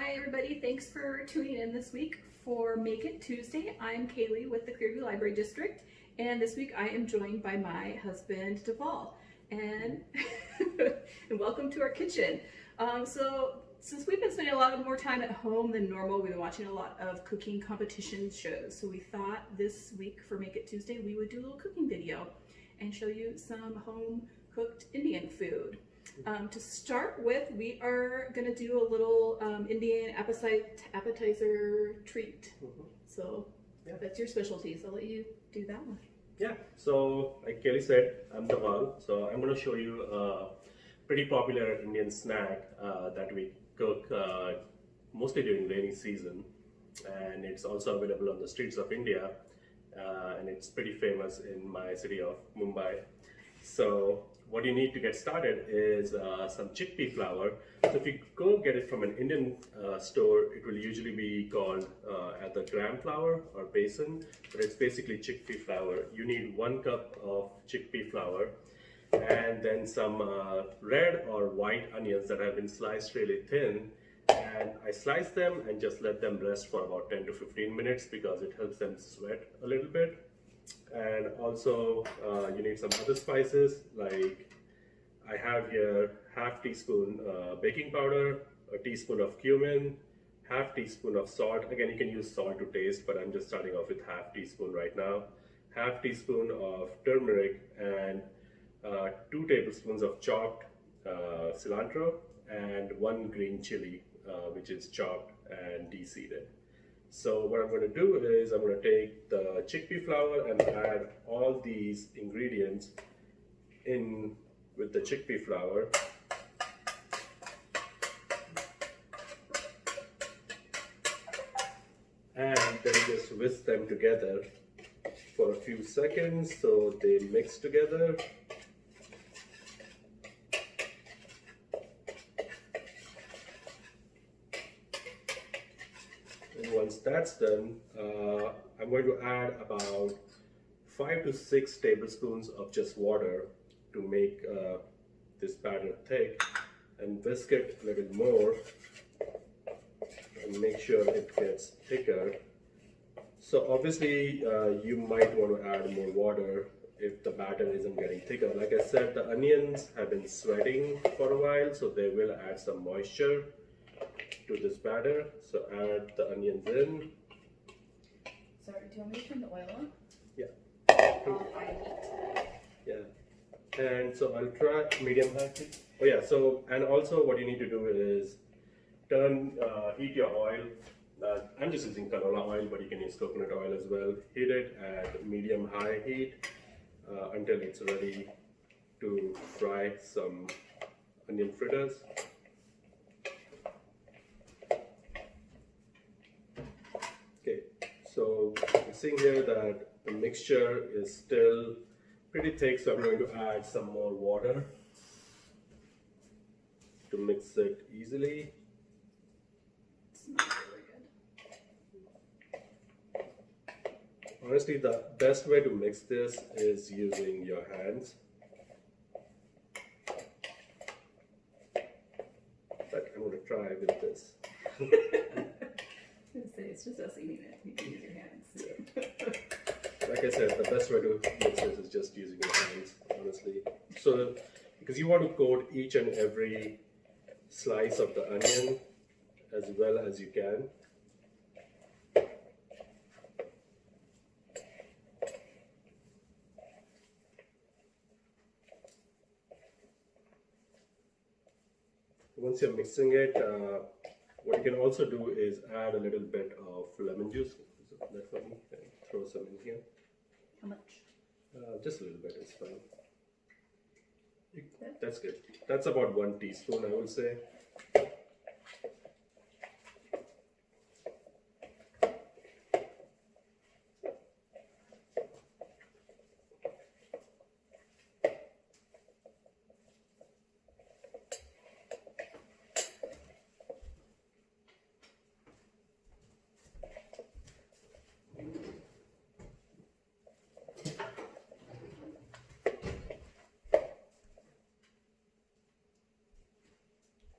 Hi everybody, thanks for tuning in this week for Make It Tuesday. I'm Kaylee with the Clearview Library District, and this week I am joined by my husband Dhaval, and and welcome to our kitchen. So since we've been spending a lot more time at home than normal, we've been watching a lot of cooking competition shows. So we thought this week for Make It Tuesday we would do a little cooking video and show you some home cooked Indian food. To start with, we are going to do a little Indian appetizer treat. So that's your specialty, so I'll let you do that one. Yeah, so like Kelly said, I'm Dhaval. So I'm going to show you a pretty popular Indian snack that we cook mostly during rainy season, and it's also available on the streets of India, and it's pretty famous in my city of Mumbai. So what you need to get started is some chickpea flour. So if you go get it from an Indian store, it will usually be called either gram flour or besan, but it's basically chickpea flour. You need 1 cup of chickpea flour and then some red or white onions that have been sliced really thin. And I slice them and just let them rest for about 10 to 15 minutes because it helps them sweat a little bit. And also you need some other spices, like I have here half teaspoon baking powder, a teaspoon of cumin, half teaspoon of salt. Again, you can use salt to taste, but I'm just starting off with half teaspoon right now. Half teaspoon of turmeric and 2 tablespoons of chopped cilantro and 1 green chili, which is chopped and de-seeded. So what I'm going to do is I'm going to take the chickpea flour and add all these ingredients in with the chickpea flour. And then just whisk them together for a few seconds so they mix together. Once that's done, I'm going to add about 5 to 6 tablespoons of just water to make this batter thick, and whisk it a little more and make sure it gets thicker. So obviously you might want to add more water if the batter isn't getting thicker. Like I said, the onions have been sweating for a while, so they will add some moisture to this batter. So add the onions in. Sorry, do you want me to turn the oil on? Yeah. High heat. Yeah. And so I'll try medium high heat. Oh yeah, so and also what you need to do is heat your oil. I'm just using canola oil, but you can use coconut oil as well. Heat it at medium high heat until it's ready to fry some onion fritters. So you're seeing here that the mixture is still pretty thick, so I'm going to add some more water to mix it easily. It's not really good. Honestly, the best way to mix this is using your hands. But I'm going to try with this. It's just us eating it. You can use your hands. Yeah. Like I said, the best way to mix this is just using your hands, honestly. So, because you want to coat each and every slice of the onion as well as you can. Once you're mixing it, what you can also do is add a little bit of lemon juice. That for me, and throw some in here. How much? Just a little bit is fine. That's good. That's about 1 teaspoon, I would say.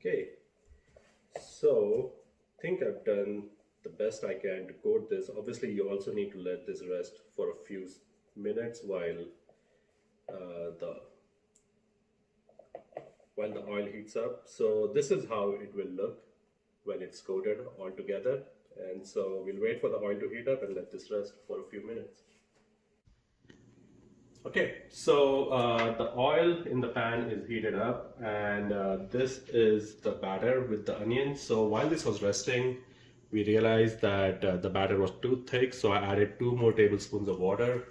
Okay, so think I've done the best I can to coat this. Obviously, you also need to let this rest for a few minutes the while the oil heats up. So this is how it will look when it's coated all together. And so we'll wait for the oil to heat up and let this rest for a few minutes. Okay, so the oil in the pan is heated up, and this is the batter with the onion. So while this was resting, we realized that the batter was too thick, so I added 2 more tablespoons of water.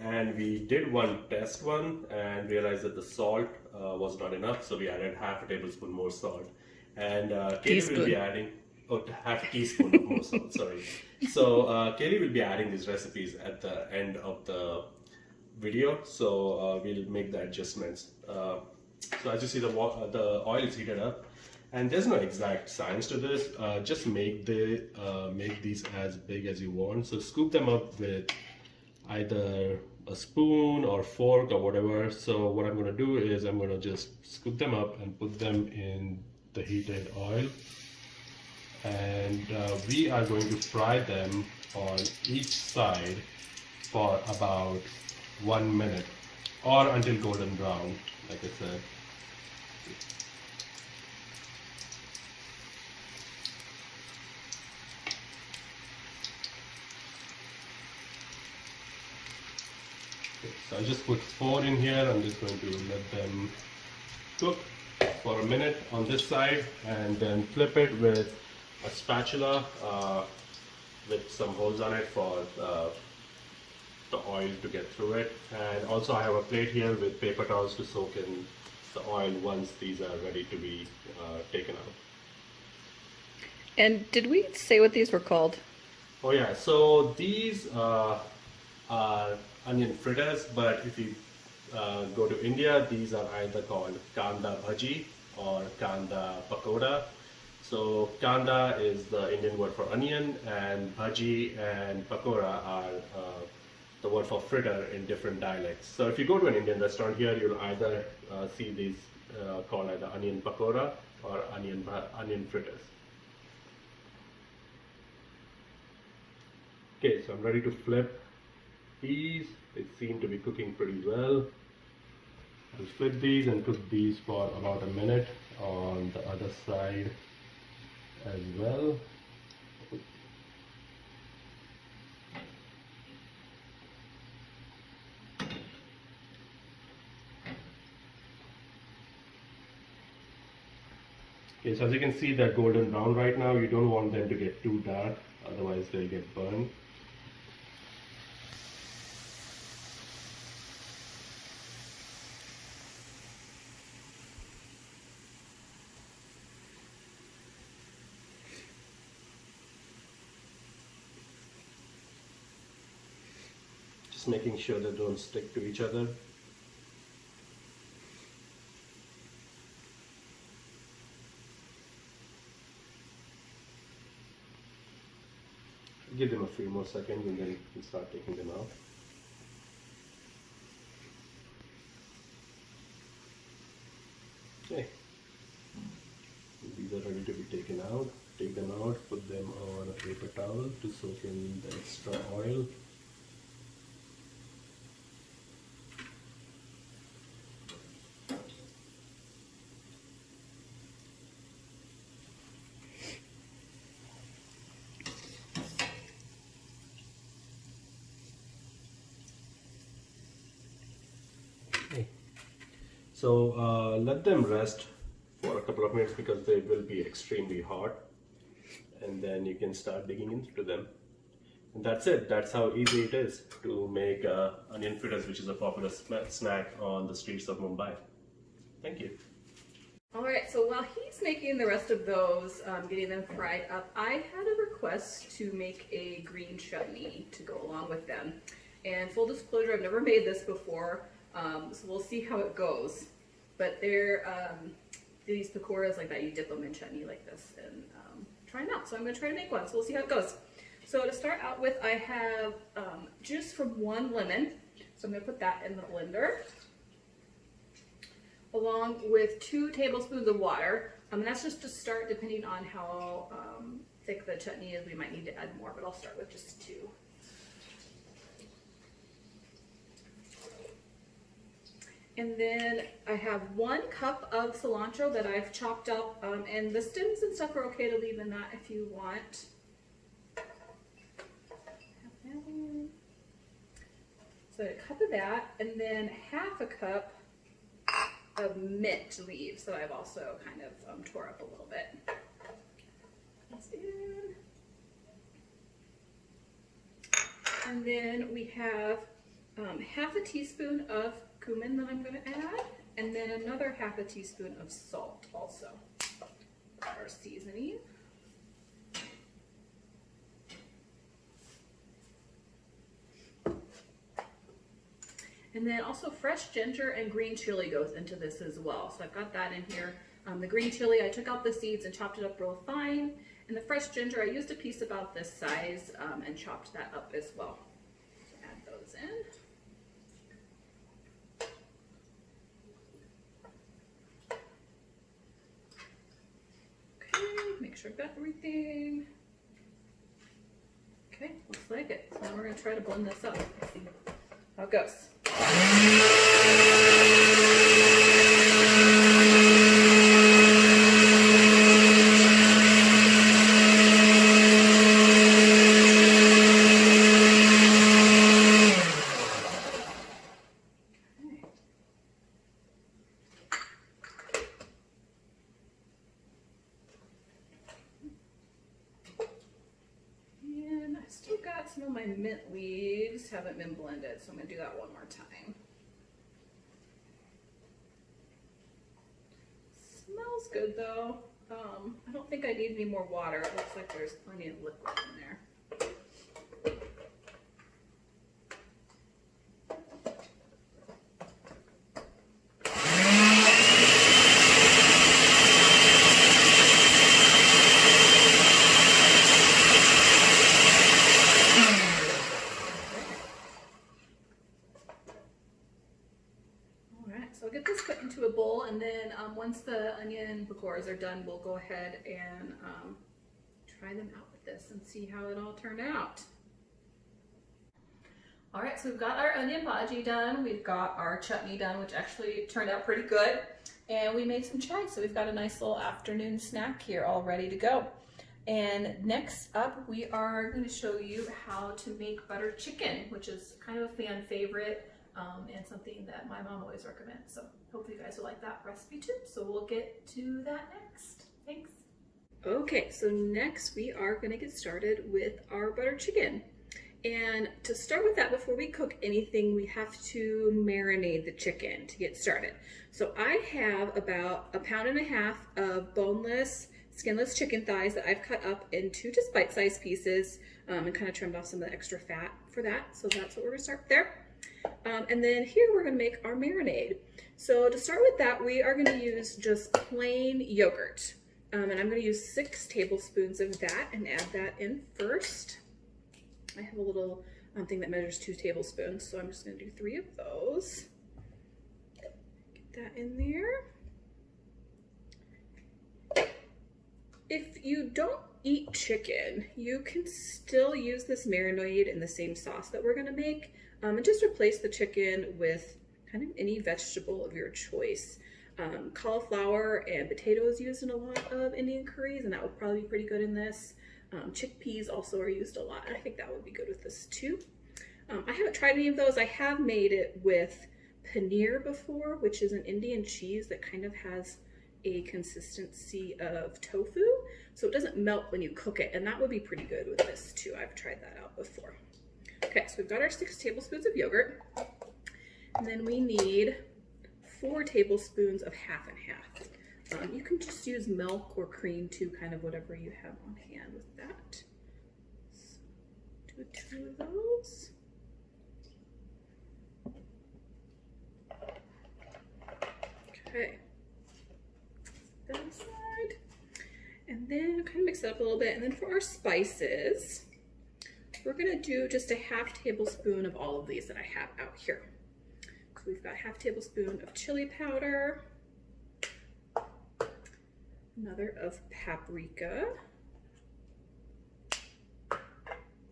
And we did one test one and realized that the salt was not enough, so we added half a tablespoon more salt. And Kaylee will be adding, oh, half a teaspoon of more salt, sorry. So Kaylee will be adding these recipes at the end of the video, so we'll make the adjustments. So as you see, the oil is heated up, and there's no exact science to this. Just make these as big as you want. So scoop them up with either a spoon or fork or whatever. So what I'm going to do is I'm going to just scoop them up and put them in the heated oil, and we are going to fry them on each side for about 1 minute or until golden brown, like I said. Okay, so I just put 4 in here. I'm just going to let them cook for a minute on this side and then flip it with a spatula with some holes on it for the oil to get through it. And also I have a plate here with paper towels to soak in the oil once these are ready to be taken out. And did we say what these were called? Oh yeah, so these are onion fritters, but if you go to India, these are either called kanda bhaji or kanda pakoda. So kanda is the Indian word for onion, and bhaji and pakora are the word for fritter in different dialects. So if you go to an Indian restaurant here, you'll either see these called either onion pakora or onion fritters. Okay, so I'm ready to flip these. They seem to be cooking pretty well. I'll flip these and cook these for about a minute on the other side as well. Okay, so as you can see, they're golden brown right now. You don't want them to get too dark, otherwise they'll get burned. Just making sure they don't stick to each other. Give them a few more seconds and then you can start taking them out. Okay, these are ready to be taken out. Take them out, put them on a paper towel to soak in the extra oil. So let them rest for a couple of minutes because they will be extremely hot, and then you can start digging into them. And that's it. That's how easy it is to make onion fritters, which is a popular snack on the streets of Mumbai. Thank you. All right, so while he's making the rest of those, getting them fried up, I had a request to make a green chutney to go along with them. And full disclosure, I've never made this before, so we'll see how it goes. But they're these pakoras like that, you dip them in chutney like this and try them out. So I'm going to try to make one, so we'll see how it goes. So to start out with, I have juice from 1 lemon, so I'm going to put that in the blender, along with 2 tablespoons of water. And that's just to start, depending on how thick the chutney is, we might need to add more, but I'll start with just 2. And then I have 1 cup of cilantro that I've chopped up, and the stems and stuff are okay to leave in that if you want. So a cup of that, and then half a cup of mint leaves that I've also kind of tore up a little bit. That's in. And then we have half a teaspoon of cumin that I'm going to add, and then another half a teaspoon of salt also. Our seasoning. And then also fresh ginger and green chili goes into this as well. So I've got that in here. The green chili, I took out the seeds and chopped it up real fine. And the fresh ginger, I used a piece about this size and chopped that up as well. So add those in. Okay, make sure I've got everything. Okay, looks like it. So now we're going to try to blend this up. Let's see how it goes. And I still got some of my mint leaves, haven't been blended, so I'm going to do that one more time. Smells good though. I don't think I need any more water. It looks like there's plenty of liquid in there. So I'll get this put into a bowl, and then once the onion pakora are done, we'll go ahead and try them out with this and see how it all turned out. All right, so we've got our onion bhaji done. We've got our chutney done, which actually turned out pretty good. And we made some chai, so we've got a nice little afternoon snack here all ready to go. And next up, we are going to show you how to make butter chicken, which is kind of a fan favorite. And something that my mom always recommends. So hopefully you guys will like that recipe too. So we'll get to that next. Thanks. Okay, so next we are going to get started with our butter chicken. And to start with that, before we cook anything, we have to marinate the chicken to get started. So I have about 1.5 pounds of boneless, skinless chicken thighs that I've cut up into just bite-sized pieces and kind of trimmed off some of the extra fat for that. So that's what we're going to start there. And then here we're going to make our marinade. So to start with that, we are going to use just plain yogurt. And I'm going to use 6 tablespoons of that and add that in first. I have a little thing that measures 2 tablespoons, so I'm just going to do 3 of those. Get that in there. If you don't eat chicken, you can still use this marinade in the same sauce that we're going to make. And just replace the chicken with kind of any vegetable of your choice. Cauliflower and potatoes used in a lot of Indian curries, and that would probably be pretty good in this. Chickpeas also are used a lot, and I think that would be good with this too. I haven't tried any of those. I have made it with paneer before, which is an Indian cheese that kind of has a consistency of tofu, so it doesn't melt when you cook it, and that would be pretty good with this too. I've tried that out before. Okay, so we've got our 6 tablespoons of yogurt, and then we need 4 tablespoons of half and half. You can just use milk or cream too, kind of whatever you have on hand with that. So do 2 of those. Okay, that aside, and then kind of mix it up a little bit. And then for our spices, we're gonna do just a half tablespoon of all of these that I have out here. So we've got half tablespoon of chili powder, another of paprika,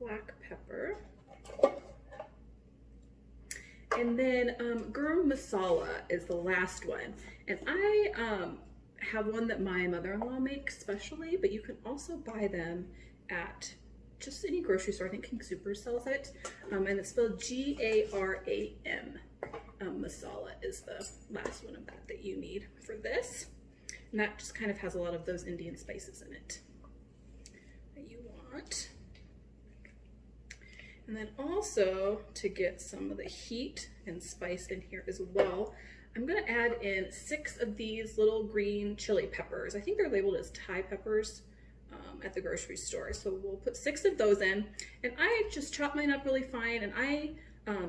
black pepper. And then garam masala is the last one. And I have one that my mother-in-law makes specially, but you can also buy them at just any grocery store. I think King Super sells it. And it's spelled G-A-R-A-M. Masala is the last one of that you need for this. And that just kind of has a lot of those Indian spices in it that you want. And then also, to get some of the heat and spice in here as well, I'm gonna add in 6 of these little green chili peppers. I think they're labeled as Thai peppers at the grocery store. So we'll put 6 of those in. And I just chopped mine up really fine, and I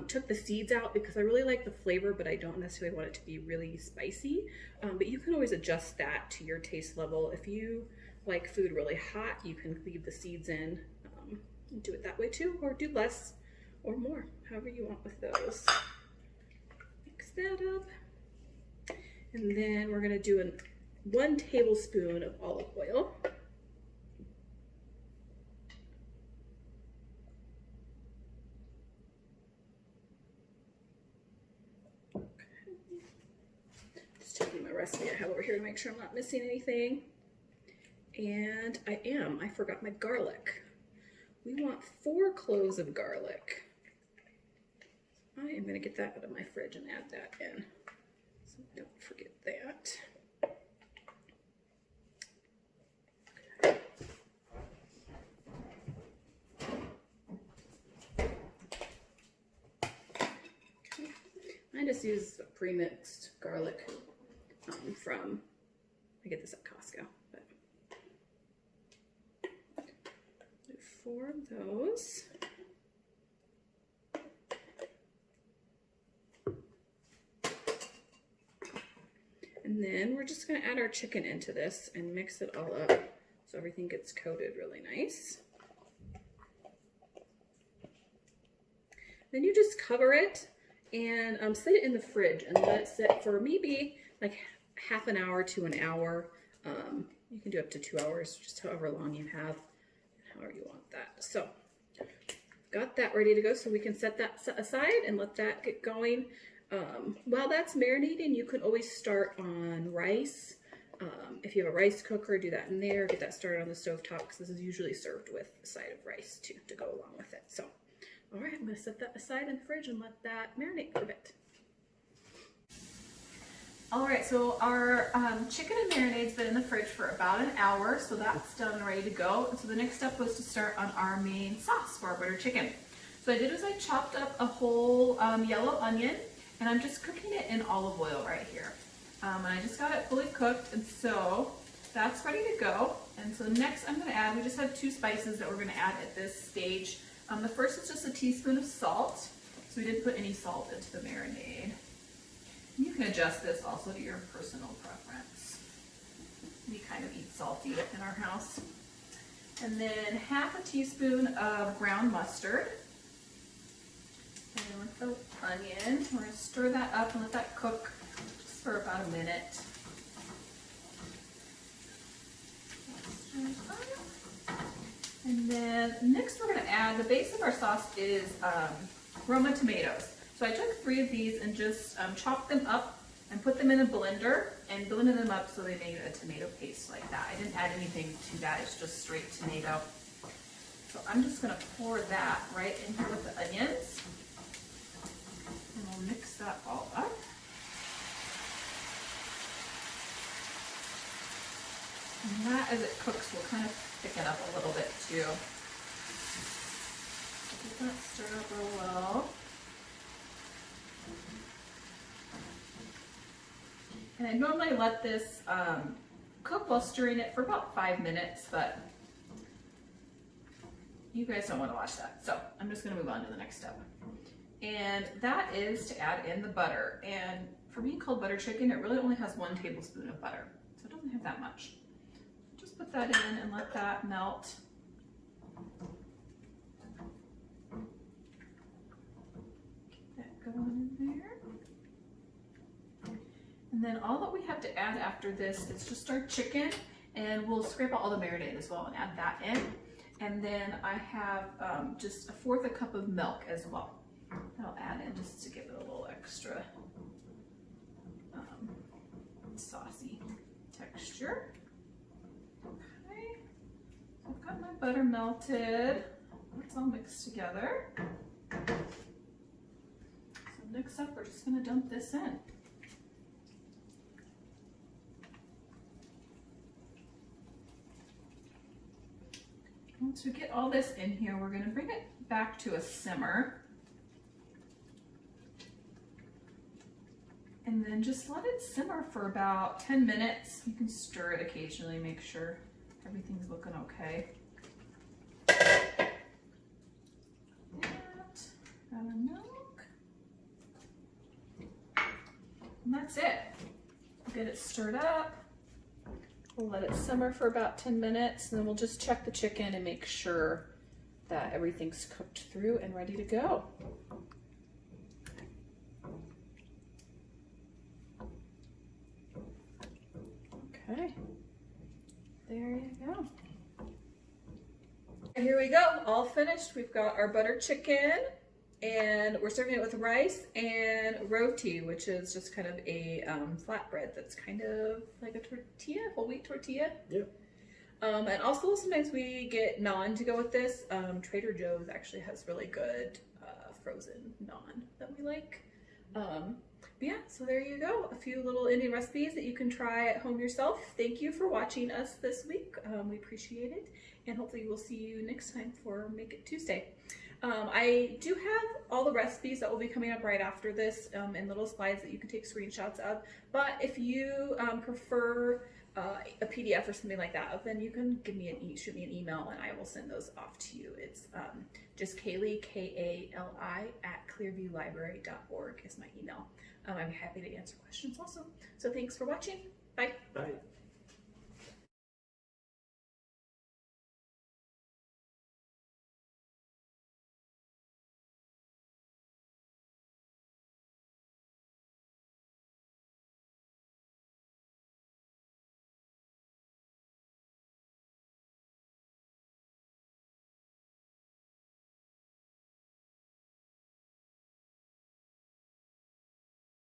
took the seeds out because I really like the flavor, but I don't necessarily want it to be really spicy. But you can always adjust that to your taste level. If you like food really hot, you can leave the seeds in. Do it that way too, or do less or more, however you want with those. Mix that up. And then we're gonna do 1 tablespoon of olive oil. Okay. Just checking my recipe I have over here to make sure I'm not missing anything. And I forgot my garlic. We want 4 cloves of garlic. I am going to get that out of my fridge and add that in, so don't forget that. Okay. I just use a pre-mixed garlic I get this at Costco. 4 of those. And then we're just going to add our chicken into this and mix it all up so everything gets coated really nice. Then you just cover it and set it in the fridge and let it sit for maybe like half an hour to an hour. You can do up to 2 hours, just however long you have. However you want that. So got that ready to go, so we can set that aside and let that get going. While that's marinating, you can always start on rice. If you have a rice cooker, do that in there. Get that started on the stove top, because this is usually served with a side of rice too to go along with it. So all right, I'm going to set that aside in the fridge and let that marinate for a bit. All right, so our chicken and marinade's been in the fridge for about an hour, so that's done and ready to go. And so the next step was to start on our main sauce for our butter chicken. So I did is I chopped up a whole yellow onion, and I'm just cooking it in olive oil right here. And I just got it fully cooked, and so that's ready to go. And so next I'm gonna add, we just have 2 spices that we're gonna add at this stage. The first is just a teaspoon of salt. So we didn't put any salt into the marinade. You can adjust this also to your personal preference. We kind of eat salty in our house. And then half a teaspoon of ground mustard. And then with the onion, we're going to stir that up and let that cook just for about a minute. And then next we're going to add, the base of our sauce is Roma tomatoes. So I took 3 of these and just chopped them up and put them in a blender and blended them up so they made a tomato paste like that. I didn't add anything to that, it's just straight tomato. So I'm just going to pour that right in here with the onions. And we'll mix that all up. And that, as it cooks, will kind of thicken up a little bit too. Get that stirred up real well. And I normally let this cook while stirring it for about 5 minutes, but you guys don't want to watch that. So I'm just going to move on to the next step. And that is to add in the butter. And for being called butter chicken, it really only has 1 tablespoon of butter. So it doesn't have that much. Just put that in and let that melt. Get that going in there. And then all that we have to add after this is just our chicken, and we'll scrape out all the marinade as well and add that in. And then I have just 1/4 cup of milk as well. I'll add in just to give it a little extra saucy texture. Okay, so I've got my butter melted. It's all mixed together. So next up, we're just going to dump this in. Once we get all this in here, we're going to bring it back to a simmer. And then just let it simmer for about 10 minutes. You can stir it occasionally, make sure everything's looking okay. That, add our milk. And that's it. Get it stirred up. We'll let it simmer for about 10 minutes, and then we'll just check the chicken and make sure that everything's cooked through and ready to go. Okay, there you go. Here we go, all finished. We've got our butter chicken, and we're serving it with rice and roti, which is just kind of a flatbread that's kind of like a tortilla, whole wheat tortilla. Yeah. And also sometimes we get naan to go with this. Trader Joe's actually has really good frozen naan that we like. But yeah, so there you go. A few little Indian recipes that you can try at home yourself. Thank you for watching us this week. We appreciate it. And hopefully we'll see you next time for Make It Tuesday. I do have all the recipes that will be coming up right after this in little slides that you can take screenshots of. But if you prefer a PDF or something like that, then you can shoot me an email and I will send those off to you. It's just Kaylee, K-A-L-I, @clearviewlibrary.org is my email. I'm happy to answer questions also. So thanks for watching. Bye. Bye.